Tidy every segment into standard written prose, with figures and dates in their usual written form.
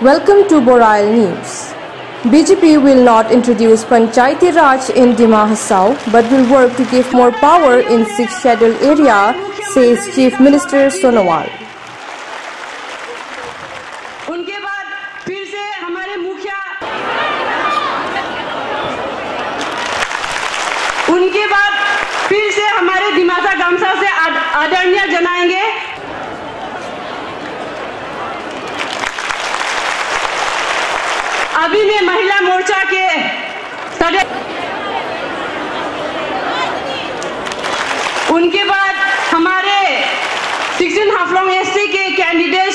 Welcome to Borail News. BJP will not introduce Panchayati Raj in Dima Hasao but will work to give more power in 6th scheduled area, says Chief Minister Sonowal. उनके बाद फिर से हमारे मुखिया दिमासा गामसा से आदरणीय जनाएंगे। अभी मैं महिला मोर्चा के उनके बाद हमारे 16 हाफलोंग एससी के कैंडिडेट,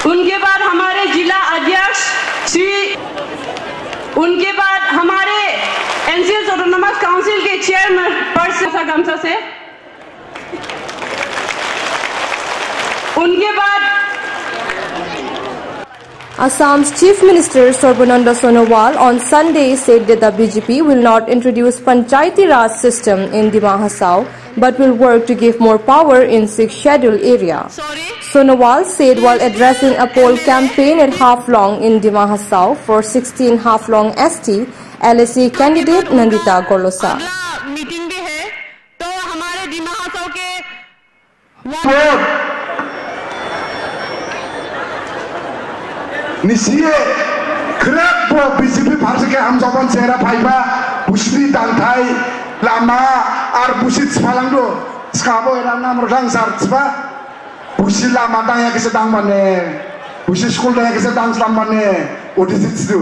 उनके बाद हमारे जिला अध्यक्ष उनके बाद हमारे एनसीएस ऑटोनोमस काउंसिल के चेयरमैन गामसा से, उनके बाद Assam's Chief Minister Sarbananda Sonowal on Sunday said that the BJP will not introduce Panchayati Raj system in Dima Hasao but will work to give more power in 6th scheduled area. Sonowal said while addressing a poll campaign at Haflong in Dima Hasao for 16 Haflong ST, LSE candidate Nandita Gorlosa. Meeting भी है तो हमारे दिमा हासाओ के निसिए खराब वो BJP party के हम जबान चेहरा फाइबा बुशरी दांथाई लामा आर बुशित फालांगो स्काबो एराम नाम रोडांग सार्चबा बुशी लामा दांया किसे दांग माने बुशी स्कूल दांया किसे दांग स्लाम माने ओडिजिट्सु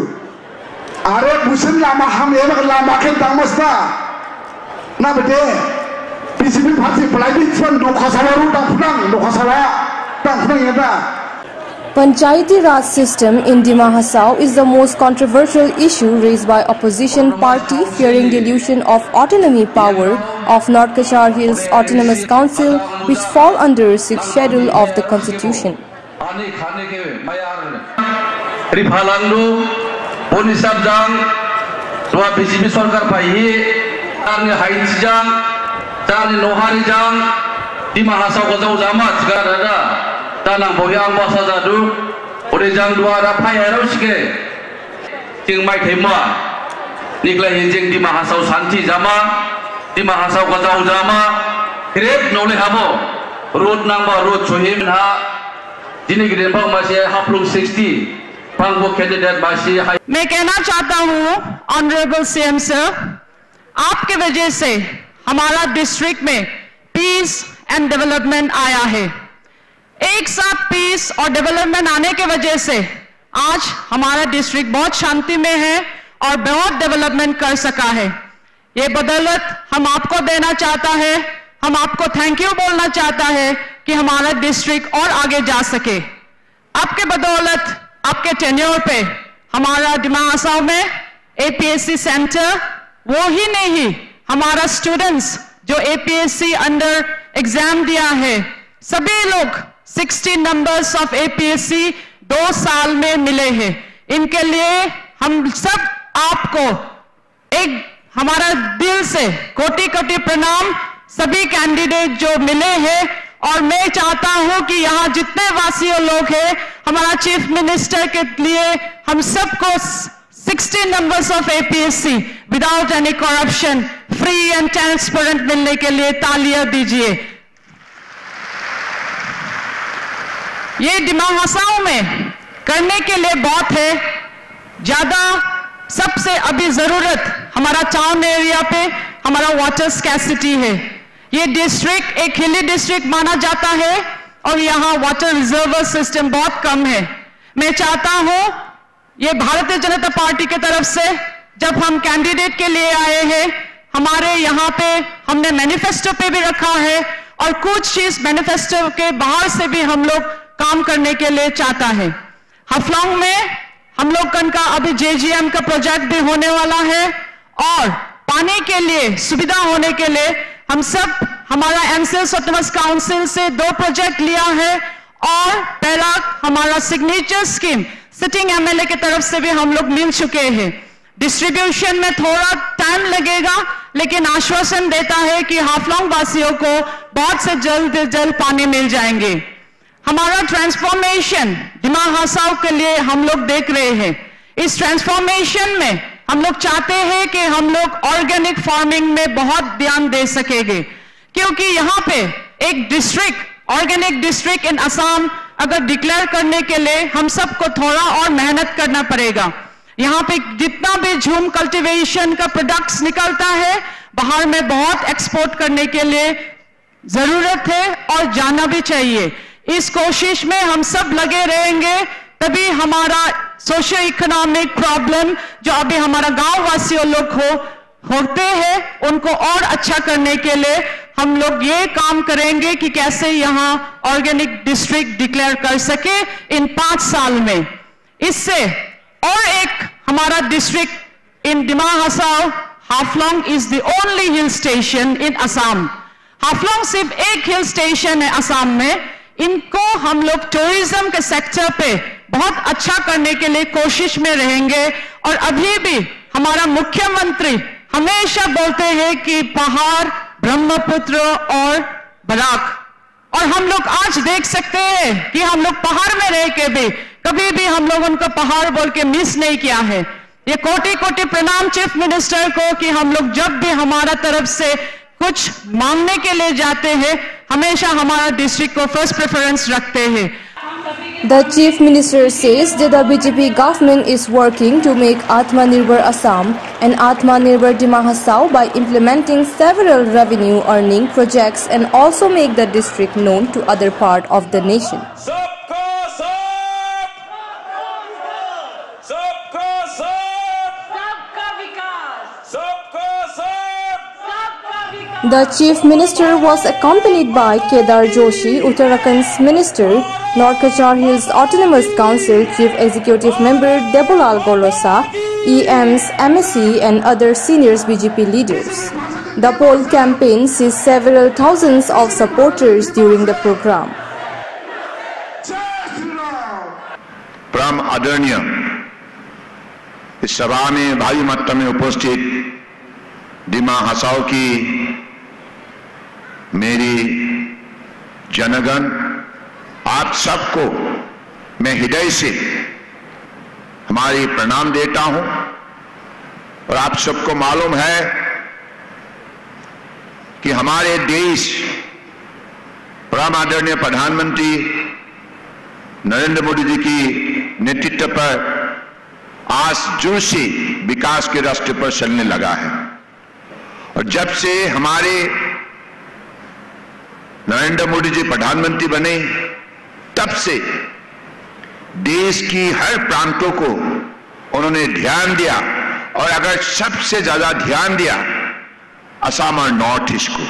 आरे बुशिन लामा हम एवं लामा के दांग मस्ता ना बेटे बीजेपी पार्टी पलाइबित फन दोखासावारू दांग येदा। Panchayati Raj system in Dima Hasao is the most controversial issue raised by opposition party fearing dilution of autonomy power of North Kachar Hills Autonomous Council which fall under 6th schedule of the constitution. Tanang boyang basa jadu, orejang dua rapai harus ke, jeng mai tema, niklah jeng di mahasau santi jama, di mahasau kajau jama, kerep noleh hamo, road nangba road cohim ha, jini kita bang masih haplung 60, pangbo candidate masih. मैं कहना चाहता हूँ honourable CM sir, आपके वजह से हमारा district में piece and development आया है। एक साथ पीस और डेवलपमेंट आने के वजह से आज हमारा डिस्ट्रिक्ट बहुत शांति में है और बहुत डेवलपमेंट कर सका है। ये बदौलत हम आपको देना चाहता है, हम आपको थैंक यू बोलना चाहता है कि हमारा डिस्ट्रिक्ट और आगे जा सके। आपके बदौलत आपके टेन्योर पे हमारा दिमा हासाओ में एपीएससी सेंटर, वो ही नहीं हमारा स्टूडेंट्स जो एपीएससी अंडर एग्जाम दिया है, सभी लोग 60 नंबर्स ऑफ एपीएससी 2 साल में मिले हैं। इनके लिए हम सब आपको एक हमारा दिल से कोटि कोटि प्रणाम, सभी कैंडिडेट जो मिले हैं। और मैं चाहता हूं कि यहाँ जितने वासियों लोग हैं, हमारा चीफ मिनिस्टर के लिए हम सबको 60 numbers of APSC without any corruption, free and transparent मिलने के लिए तालियां दीजिए। ये दिमा हासाओ में करने के लिए बहुत है ज्यादा। सबसे अभी जरूरत हमारा टाउन एरिया पे हमारा वाटर स्कैसिटी है। ये डिस्ट्रिक्ट एक हिली डिस्ट्रिक्ट माना जाता है और यहाँ वाटर रिजर्वर सिस्टम बहुत कम है। मैं चाहता हूँ ये भारतीय जनता पार्टी की तरफ से जब हम कैंडिडेट के लिए आए हैं, हमारे यहाँ पे हमने मैनिफेस्टो पे भी रखा है और कुछ चीज मैनिफेस्टो के बाहर से भी हम लोग काम करने के लिए चाहता है। हफलॉन्ग में हम लोग का अभी जेजीएम का प्रोजेक्ट भी होने वाला है और पानी के लिए सुविधा होने के लिए हम सब हमारा एनसीएस ऑटोनोमस काउंसिल से 2 प्रोजेक्ट लिया है और पहला हमारा सिग्नेचर स्कीम सिटिंग एमएलए की तरफ से भी हम लोग मिल चुके हैं। डिस्ट्रीब्यूशन में थोड़ा टाइम लगेगा, लेकिन आश्वासन देता है कि हाफलॉन्ग वासियों को बहुत से जल्द पानी मिल जाएंगे। हमारा ट्रांसफॉर्मेशन दिमा हसाओ के लिए हम लोग देख रहे हैं। इस ट्रांसफॉर्मेशन में हम लोग चाहते हैं कि हम लोग ऑर्गेनिक फार्मिंग में बहुत ध्यान दे सकेंगे, क्योंकि यहाँ पे एक district, organic district in Assam अगर डिक्लेयर करने के लिए हम सबको थोड़ा और मेहनत करना पड़ेगा। यहाँ पे जितना भी झूम कल्टीवेशन का प्रोडक्ट्स निकलता है बाहर में बहुत एक्सपोर्ट करने के लिए जरूरत है और जाना भी चाहिए। इस कोशिश में हम सब लगे रहेंगे, तभी हमारा सोशियो इकोनॉमिक प्रॉब्लम जो अभी हमारा गांव वासियों लोग होते हैं उनको और अच्छा करने के लिए हम लोग ये काम करेंगे कि कैसे यहाँ ऑर्गेनिक डिस्ट्रिक्ट डिक्लेयर कर सके इन 5 साल में। इससे और एक हमारा district in Dima Hasao, Haflong is the only hill station in Assam. Haflong सिर्फ एक हिल स्टेशन है असम में। इनको हम लोग टूरिज्म के सेक्टर पे बहुत अच्छा करने के लिए कोशिश में रहेंगे। और अभी भी हमारा मुख्यमंत्री हमेशा बोलते हैं कि पहाड़, ब्रह्मपुत्र और बराक, और हम लोग आज देख सकते हैं कि हम लोग पहाड़ में रह के भी कभी भी हम लोग उनको पहाड़ बोल के मिस नहीं किया है। ये कोटि कोटि प्रणाम चीफ मिनिस्टर को कि हम लोग जब भी हमारा तरफ से कुछ मांगने के लिए जाते हैं हमेशा हमारा डिस्ट्रिक्ट को फर्स्ट प्रेफरेंस रखते हैं। The Chief Minister says that the BJP government is working to make Atmanirbhar Assam and Atmanirbhar Dima Hasao by implementing several revenue earning projects and also make the district known to other part of the nation. The Chief Minister was accompanied by Kedar Joshi, Uttarakhand's Minister, North Kachar Hills Autonomous Council Chief Executive Member Debolal Golosa, EMs, MSc and other senior BJP leaders. The poll campaign sees several thousands of supporters during the program. परम आदरणीय इस सभा में भारी मात्रा में उपस्थित दिमा हसाओ की मेरी जनगण, आप सबको मैं हृदय से हमारी प्रणाम देता हूं। और आप सबको मालूम है कि हमारे देश परम आदरणीय प्रधानमंत्री नरेंद्र मोदी जी की नेतृत्व पर आज जोर से विकास के रास्ते पर चलने लगा है। और जब से हमारे नरेंद्र मोदी जी प्रधानमंत्री बने तब से देश की हर प्रांतों को उन्होंने ध्यान दिया, और अगर सबसे ज्यादा ध्यान दिया असम और नॉर्थ ईस्ट को।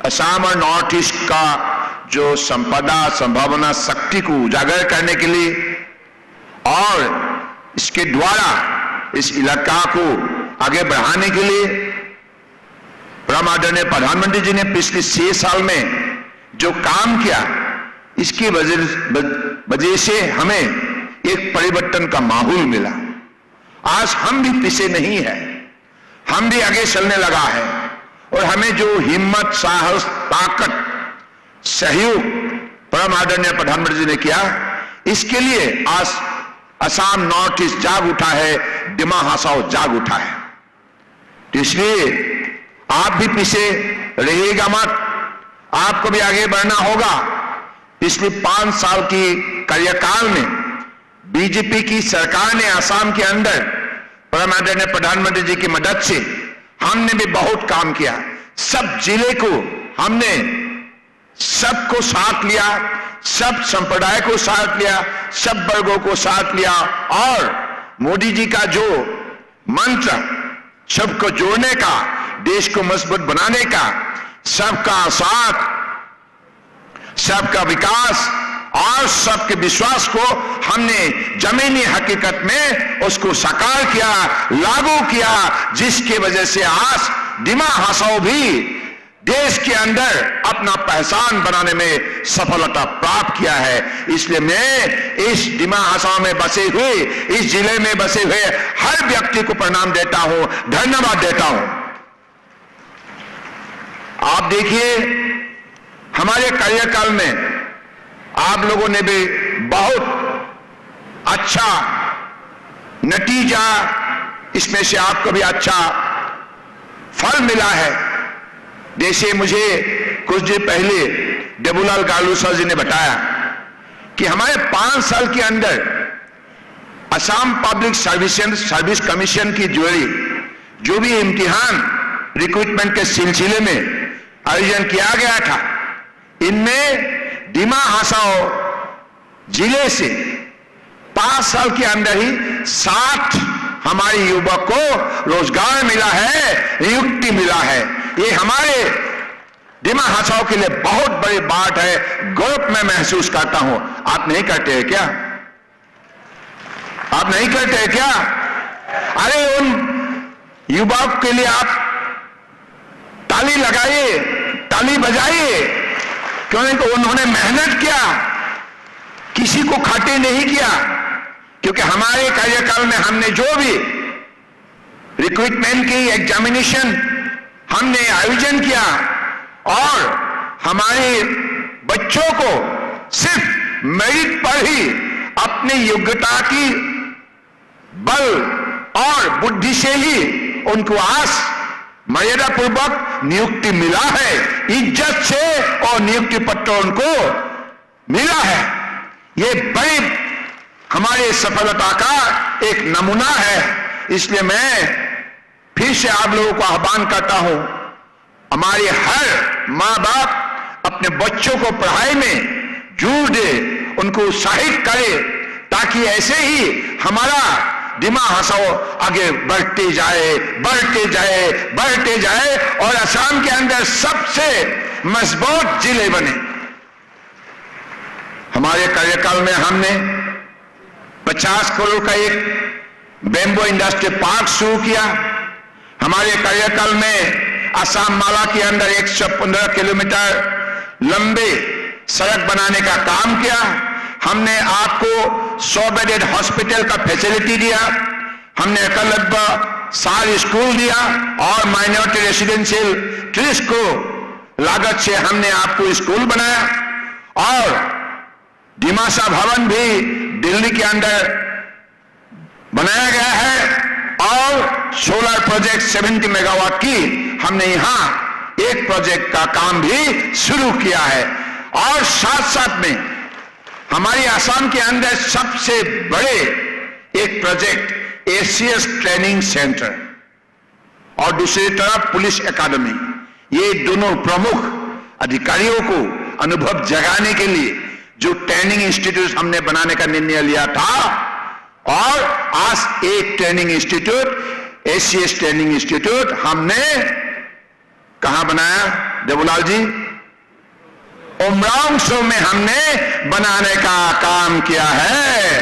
असम और नॉर्थ ईस्ट का जो संपदा, संभावना, शक्ति को उजागर करने के लिए और इसके द्वारा इस इलाका को आगे बढ़ाने के लिए परम आदरणीय प्रधानमंत्री जी ने पिछले 6 साल में जो काम किया, इसकी वजह से हमें एक परिवर्तन का माहौल मिला। आज हम भी पीछे नहीं है, हम भी आगे चलने लगा है। और हमें जो हिम्मत, साहस, ताकत, सहयोग परम आदरणीय प्रधानमंत्री जी ने किया, इसके लिए आज असम, नॉर्थ ईस्ट जाग उठा है, दिमा हसाओ जाग उठा है। तो इसलिए आप भी पीछे रहिएगा मत, आपको भी आगे बढ़ना होगा। पिछले 5 साल की कार्यकाल में बीजेपी की सरकार ने असम के अंदर परम आदरणीय प्रधानमंत्री जी की मदद से हमने भी बहुत काम किया। सब जिले को हमने सबको साथ लिया, सब संप्रदाय को साथ लिया, सब वर्गों को साथ लिया। और मोदी जी का जो मंत्र सबको जोड़ने का, देश को मजबूत बनाने का, सबका साथ, सबका विकास और सबके विश्वास को हमने जमीनी हकीकत में उसको साकार किया, लागू किया, जिसकी वजह से आज दिमा हसाओ भी देश के अंदर अपना पहचान बनाने में सफलता प्राप्त किया है। इसलिए मैं इस दिमा हसाओ में बसे हुए, इस जिले में बसे हुए हर व्यक्ति को प्रणाम देता हूं, धन्यवाद देता हूं। आप देखिए, हमारे कार्यकाल में आप लोगों ने भी बहुत अच्छा नतीजा, इसमें से आपको भी अच्छा फल मिला है। जैसे मुझे कुछ दिन पहले देबूलाल गालू सर जी ने बताया कि हमारे 5 साल के अंदर असम पब्लिक सर्विस कमीशन की जो भी इम्तिहान रिक्रूटमेंट के सिलसिले में आयोजन किया गया था, इनमें दिमा हसाओ जिले से 5 साल के अंदर ही 60 हमारे युवक को रोजगार मिला है, नियुक्ति मिला है। ये हमारे दिमा हसाओ के लिए बहुत बड़ी बात है, गर्व मैं महसूस करता हूं। आप नहीं करते हैं क्या? आप नहीं करते हैं क्या? अरे उन युवक के लिए आप ताली लगाइए, ताली बजाइए, क्योंकि उन्होंने मेहनत किया, किसी को खाते नहीं किया। क्योंकि हमारे कार्यकाल में हमने जो भी रिक्रूटमेंट की एग्जामिनेशन हमने आयोजन किया और हमारे बच्चों को सिर्फ मेरिट पर ही अपनी योग्यता की बल और बुद्धि से ही उनको मर्यादा पूर्वक नियुक्ति मिला है, इज्जत से, और नियुक्ति पत्र उनको मिला है। ये बड़ी हमारे सफलता का एक नमूना है। इसलिए मैं फिर से आप लोगों को आह्वान करता हूं, हमारे हर माँ बाप अपने बच्चों को पढ़ाई में जोर दे, उनको उत्साहित करे, ताकि ऐसे ही हमारा दिमा हसाओ आगे बढ़ते जाए, बढ़ते जाए, बढ़ते जाए और असम के अंदर सबसे मजबूत जिले बने। हमारे कार्यकाल में हमने 50 करोड़ का एक बैम्बू इंडस्ट्री पार्क शुरू किया। हमारे कार्यकाल में असम माला के अंदर 115 किलोमीटर लंबे सड़क बनाने का काम किया। हमने आपको 100 बेडेड हॉस्पिटल का फैसिलिटी दिया। हमने एकलव्य सार स्कूल दिया और माइनॉरिटी रेसिडेंशियल 30 को लागत से हमने आपको स्कूल बनाया। और दिमासा भवन भी दिल्ली के अंदर बनाया गया है और सोलर प्रोजेक्ट 70 मेगावाट की हमने यहां एक प्रोजेक्ट का काम भी शुरू किया है। और साथ साथ में हमारी असम के अंदर सबसे बड़े एक प्रोजेक्ट एसीएस ट्रेनिंग सेंटर और दूसरी तरफ पुलिस एकेडमी, ये दोनों प्रमुख अधिकारियों को अनुभव जगाने के लिए जो ट्रेनिंग इंस्टीट्यूट हमने बनाने का निर्णय लिया था। और आज एक training institute, ACS training institute हमने कहां बनाया देबूलाल जी? उमरांग में हमने बनाने का काम किया है।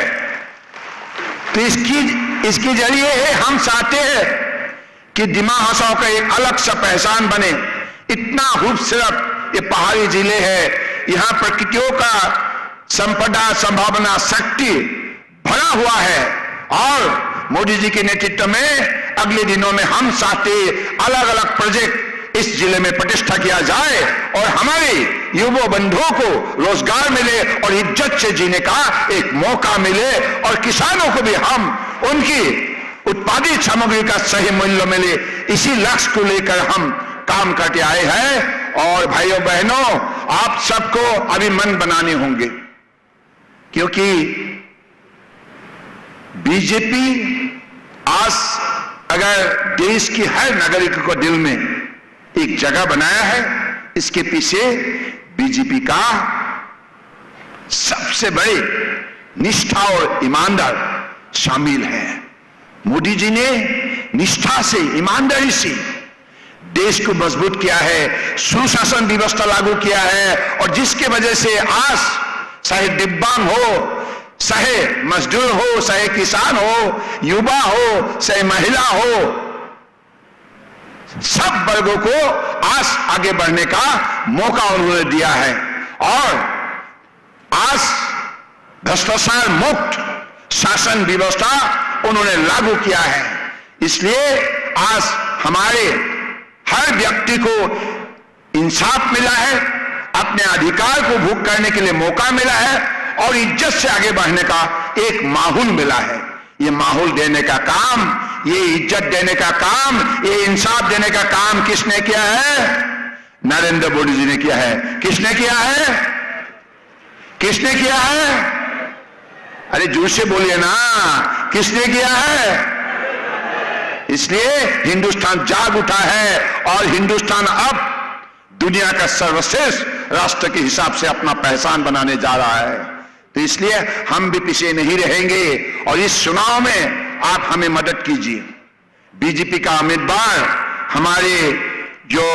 तो इसके जरिए हम चाहते हैं कि दिमा हसाओ का एक अलग सा पहचान बने। इतना खूबसूरत ये पहाड़ी जिले है, यहां प्रकृतियों का संपदा, संभावना, शक्ति भरा हुआ है। और मोदी जी के नेतृत्व में अगले दिनों में हम चाहते अलग अलग प्रोजेक्ट इस जिले में प्रतिष्ठा किया जाए और हमारे युवा बंधुओं को रोजगार मिले और इज्जत से जीने का एक मौका मिले और किसानों को भी हम उनकी उत्पादित सामग्री का सही मूल्य मिले। इसी लक्ष्य को लेकर हम काम करते आए हैं। और भाइयों बहनों, आप सबको अभी मन बनाने होंगे, क्योंकि बीजेपी आज अगर देश की हर नागरिक को दिल में एक जगह बनाया है, इसके पीछे बीजेपी का सबसे बड़े निष्ठा और ईमानदार शामिल है। मोदी जी ने निष्ठा से, ईमानदारी से देश को मजबूत किया है, सुशासन व्यवस्था लागू किया है और जिसके वजह से आज चाहे दिव्यांग हो, चाहे मजदूर हो, चाहे किसान हो, युवा हो, चाहे महिला हो, सब वर्गों को आज आगे बढ़ने का मौका उन्होंने दिया है और आज भ्रष्टाचार मुक्त शासन व्यवस्था उन्होंने लागू किया है। इसलिए आज हमारे हर व्यक्ति को इंसाफ मिला है, अपने अधिकार को भोग करने के लिए मौका मिला है और इज्जत से आगे बढ़ने का एक माहौल मिला है। ये माहौल देने का काम, ये इज्जत देने का काम, ये इंसाफ देने का काम किसने किया है? नरेंद्र मोदी जी ने किया है। किसने किया है? किसने किया है? अरे जोर से बोलिए ना, किसने किया है? इसलिए हिंदुस्तान जाग उठा है और हिंदुस्तान अब दुनिया का सर्वश्रेष्ठ राष्ट्र के हिसाब से अपना पहचान बनाने जा रहा है। तो इसलिए हम भी पीछे नहीं रहेंगे और इस चुनाव में आप हमें मदद कीजिए। बीजेपी का उम्मीदवार हमारे जो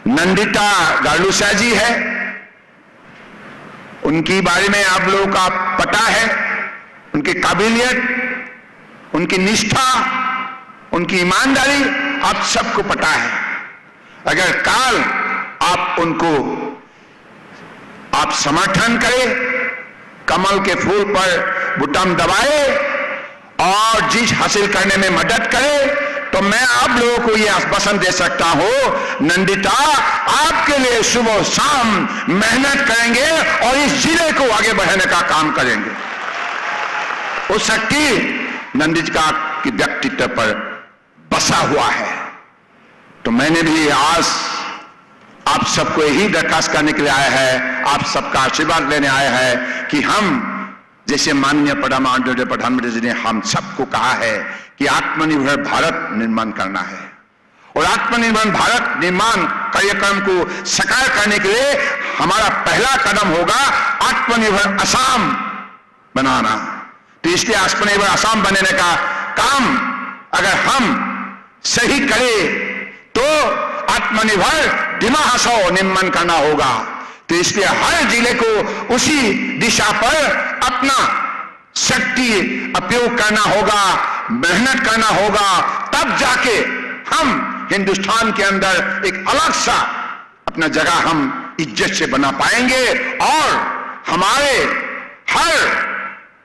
नंदिता गालूसा जी है, उनकी बारे में आप लोगों का पता है, उनकी काबिलियत, उनकी निष्ठा, उनकी ईमानदारी आप सबको पता है। अगर काल आप उनको आप समर्थन करें, कमल के फूल पर बटन दबाए और जीत हासिल करने में मदद करें, तो मैं आप लोगों को यह आश्वासन दे सकता हूं, नंदिता आपके लिए सुबह शाम मेहनत करेंगे और इस जिले को आगे बढ़ाने का काम करेंगे। वो शक्ति नंदिता के व्यक्तित्व पर बसा हुआ है। तो मैंने भी आज आप सबको यही दरखास्त करने के लिए आया है, आप सबका आशीर्वाद लेने आया है कि हम जैसे माननीय प्रधानमंत्री जी ने हम सबको कहा है कि आत्मनिर्भर भारत निर्माण करना है और आत्मनिर्भर भारत निर्माण कार्यक्रम को साकार करने के लिए हमारा पहला कदम होगा आत्मनिर्भर असम बनाना। तो इसलिए आत्मनिर्भर असम बनाने का काम अगर हम सही करें तो आत्मनिर्भर डिमा हासाओ निर्माण करना होगा। तो इसलिए हर जिले को उसी दिशा पर अपना शक्ति उपयोग करना होगा, मेहनत करना होगा, तब जाके हम हिंदुस्तान के अंदर एक अलग सा अपना जगह हम इज्जत से बना पाएंगे और हमारे हर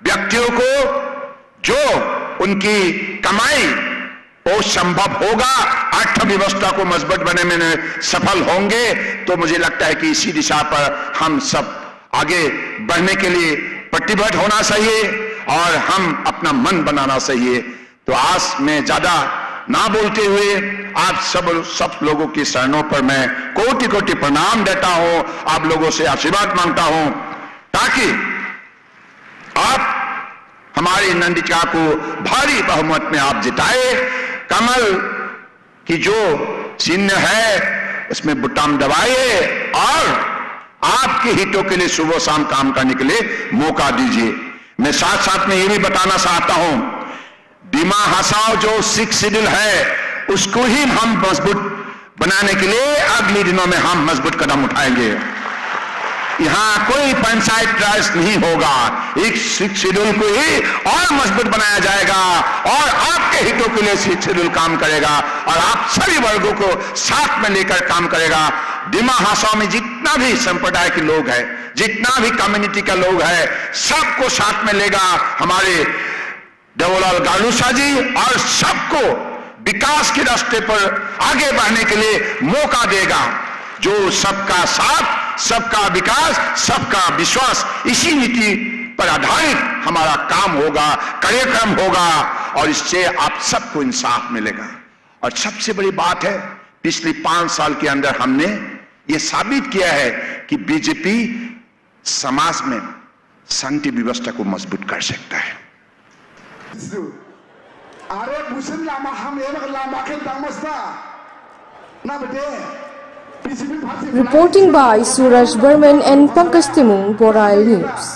व्यक्तियों को जो उनकी कमाई वो संभव होगा, अर्थव्यवस्था को मजबूत बनाने में सफल होंगे। तो मुझे लगता है कि इसी दिशा पर हम सब आगे बढ़ने के लिए प्रतिबद्ध होना चाहिए और हम अपना मन बनाना चाहिए। तो आज मैं ज्यादा ना बोलते हुए आप सब लोगों की शरणों पर मैं कोटि कोटि प्रणाम देता हूं, आप लोगों से आशीर्वाद मांगता हूं ताकि आप हमारी नंदिता को भारी बहुमत में आप जिताए। कमल की जो चिन्ह है उसमें बटन दबाइए और आपके हितों के लिए सुबह शाम काम करने के लिए मौका दीजिए। मैं साथ साथ में ये भी बताना चाहता हूं, डिमा हासाओ जो 6 शेड्यूल है उसको ही हम मजबूत बनाने के लिए अगले दिनों में हम मजबूत कदम उठाएंगे। यहां कोई पंचायत राज नहीं होगा, एक 6 शेड्यूल को ही और मजबूत बनाया जाएगा और आपके हितों के लिए 6 शेड्यूल काम करेगा और आप सभी वर्गों को साथ में लेकर काम करेगा। डिमा हासाओ में जितना भी संप्रदाय के लोग हैं, जितना भी कम्युनिटी का लोग है, सबको साथ में लेगा हमारे देवलाल गालूसा जी और सबको विकास के रास्ते पर आगे बढ़ने के लिए मौका देगा। जो सबका साथ, सबका विकास, सबका विश्वास, इसी नीति पर आधारित हमारा काम होगा, कार्यक्रम होगा और इससे आप सबको इंसाफ मिलेगा। और सबसे बड़ी बात है, पिछले 5 साल के अंदर हमने ये साबित किया है कि बीजेपी समाज में शांति व्यवस्था को मजबूत कर सकता है। Reporting by Suraj Burman and Pankaj Timung, Boral News.